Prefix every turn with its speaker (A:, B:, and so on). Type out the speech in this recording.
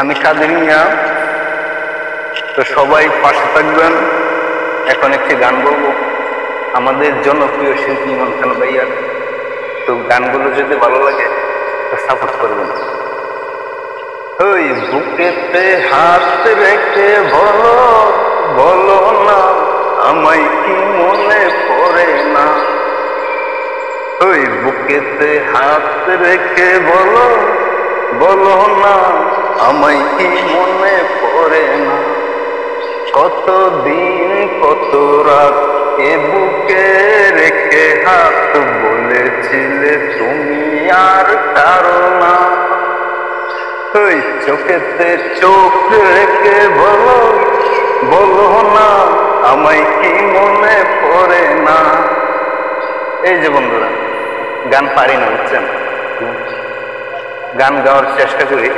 A: আমি কাদের মিয়া। তো সবাই পাশে থাকবেন। এখন একটি গান বলবো আমাদের জনপ্রিয় শিল্পী ইমন খান ভাইয়ার। তো গানগুলো যদি ভালো লাগে তো সাপোর্ট করবেন। ওই বুকেতে হাত রেখে বলো বলো না আমায় কি মনে পড়ে না। ওই বুকেতে হাত রেখে বলো বলো না আমায় কি মনে পড়ে না। কতদিন কত রাত এ বুকে রেখে হাত বলেছিলে তুমি আর কারো না। ওই চোখেতে চোখ রেখে বলো বলো না আমায় কি মনে পড়ে না। এই যে বন্ধুরা, গান পারি না বুঝছেন, গান গাওয়ার চেষ্টা করি